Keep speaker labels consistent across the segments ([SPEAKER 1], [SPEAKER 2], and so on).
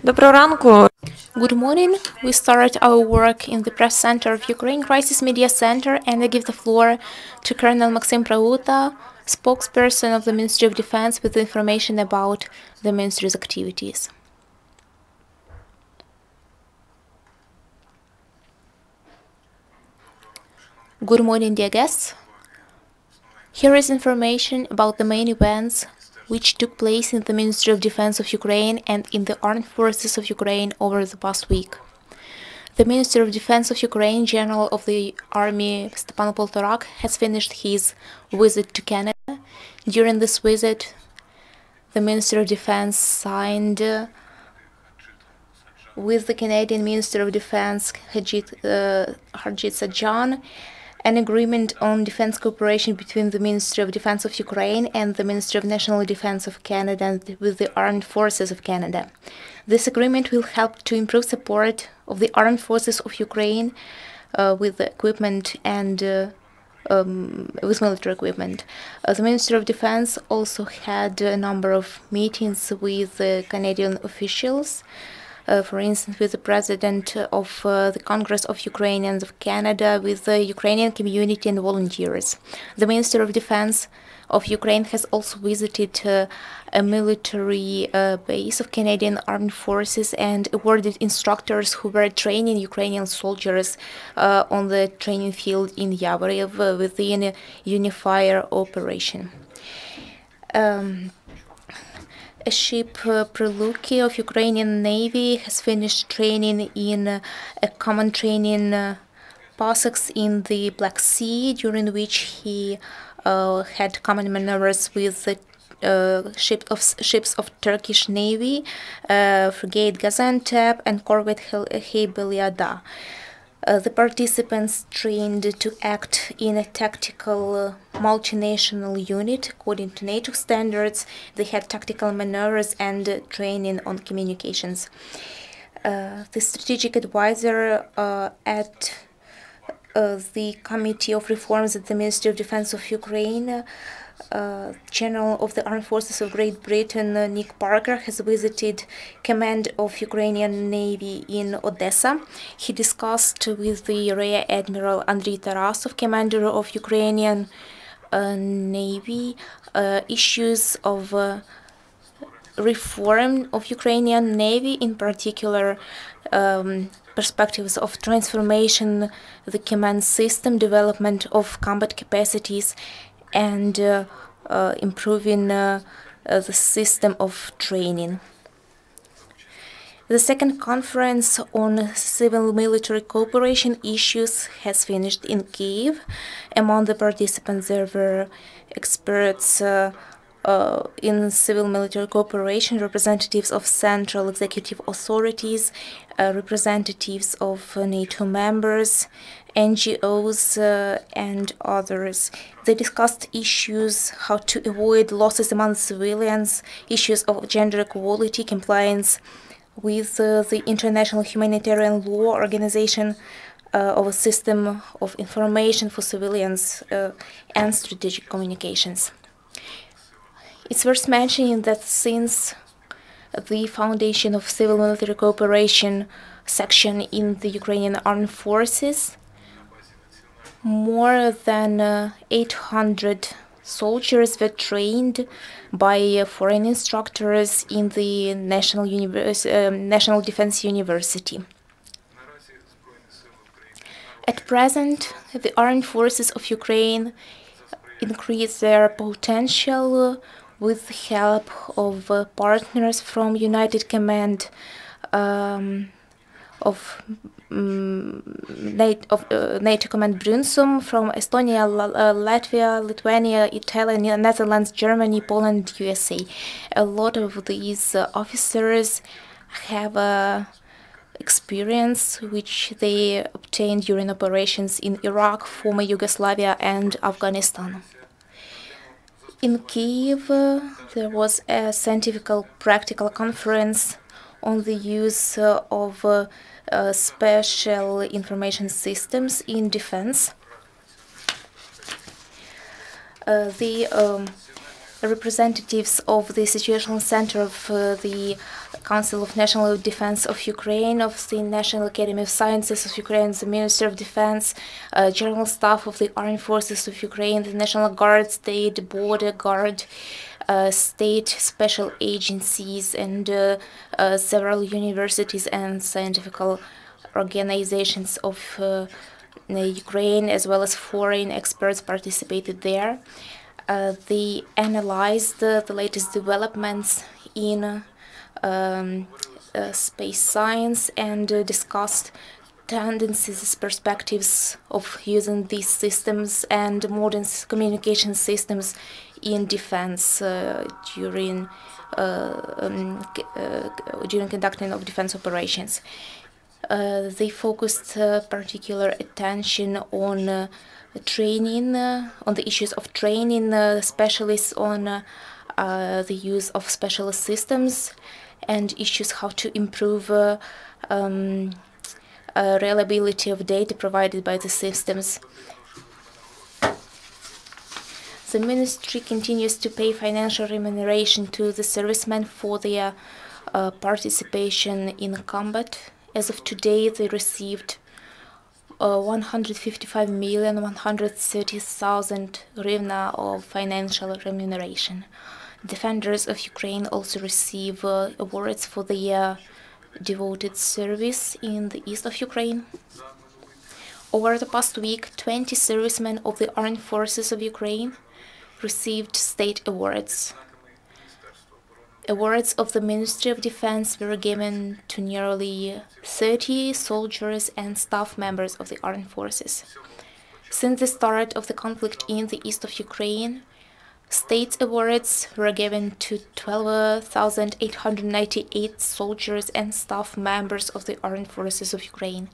[SPEAKER 1] Доброго ранку.
[SPEAKER 2] Good morning. We start our work in the press center of Ukraine Crisis Media Center, and I give the floor to Colonel Maksym Prauta, spokesperson of the Ministry of Defense, with information about the ministry's activities. Good morning, dear guests. Here is information about the main events which took place in the Ministry of Defense of Ukraine and in the armed forces of Ukraine over the past week. The Minister of Defense of Ukraine, General of the Army Stepan Poltorak, has finished his visit to Canada. During this visit, the Minister of Defense signed with the Canadian Minister of Defense, Harjit Sajjan, an agreement on defense cooperation between the Ministry of Defense of Ukraine and the Ministry of National Defense of Canada and with the Armed Forces of Canada. This agreement will help to improve support of the Armed Forces of Ukraine with equipment and with military equipment. The Ministry of Defense also had a number of meetings with Canadian officials. For instance, with the President of the Congress of Ukrainians of Canada, with the Ukrainian community and volunteers. The Minister of Defense of Ukraine has also visited a military base of Canadian Armed Forces and awarded instructors who were training Ukrainian soldiers on the training field in Yavoriv within a unifier operation. A ship, Prauta of Ukrainian Navy, has finished training in a common training PASEX in the Black Sea, during which he had common maneuvers with the ships of Turkish Navy, frigate Gaziantep and corvette Heybeliada. The participants trained to act in a tactical multinational unit according to NATO standards. They had tactical maneuvers and training on communications. The strategic advisor at the Committee of Reforms at the Ministry of Defense of Ukraine, General of the Armed Forces of Great Britain, Nick Parker, has visited command of Ukrainian Navy in Odessa. He discussed with the Rear Admiral Andriy Tarasov, commander of Ukrainian Navy, issues of reform of Ukrainian Navy, in particular perspectives of transformation, the command system, development of combat capacities, and improving the system of training. The second conference on civil-military cooperation issues has finished in Kyiv. Among the participants there were experts in civil-military cooperation, representatives of central executive authorities, representatives of NATO members, NGOs, and others. They discussed issues how to avoid losses among civilians, issues of gender equality, compliance with the International Humanitarian Law Organization, of a system of information for civilians, and strategic communications. It's worth mentioning that since the foundation of civil-military cooperation section in the Ukrainian Armed Forces, more than 800 soldiers were trained by foreign instructors in the National Defense University. At present, the armed forces of Ukraine increase their potential with the help of partners from United Command of NATO Command Brunsum, from Estonia, Latvia, Lithuania, Italy, Netherlands, Germany, Poland, USA. A lot of these officers have experience which they obtained during operations in Iraq, former Yugoslavia, and Afghanistan. In Kyiv, there was a scientific practical conference on the use of special information systems in defense. The representatives of the Situational Center of the Council of National Defense of Ukraine, of the National Academy of Sciences of Ukraine, the Ministry of Defense, General Staff of the Armed Forces of Ukraine, the National Guard, State Border Guard, state special agencies, and several universities and scientific organizations of Ukraine, as well as foreign experts participated there. They analyzed the latest developments in space science and discussed tendencies, perspectives of using these systems and modern communication systems in defense during conducting of defense operations. They focused particular attention on training, on the issues of training specialists on the use of specialist systems, and issues how to improve reliability of data provided by the systems. The ministry continues to pay financial remuneration to the servicemen for their participation in combat. As of today, they received 155,130,000 hryvnia of financial remuneration. Defenders of Ukraine also receive awards for their devoted service in the east of Ukraine. Over the past week, 20 servicemen of the Armed Forces of Ukraine received state awards. Awards of the Ministry of Defense were given to nearly 30 soldiers and staff members of the armed forces. Since the start of the conflict in the east of Ukraine, state awards were given to 12,898 soldiers and staff members of the armed forces of Ukraine,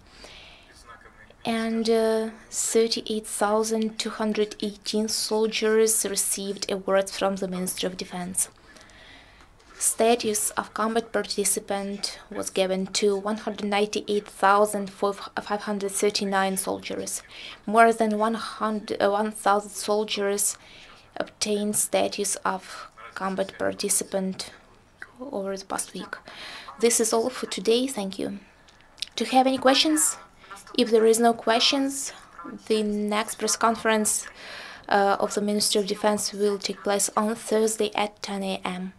[SPEAKER 2] and 38,218 soldiers received awards from the Ministry of Defense. Status of combat participant was given to 198,539 soldiers. More than 1,000 soldiers obtained status of combat participant over the past week. This is all for today. Thank you. Do you have any questions? If there is no questions, the next press conference of the Ministry of Defense will take place on Thursday at 10 a.m.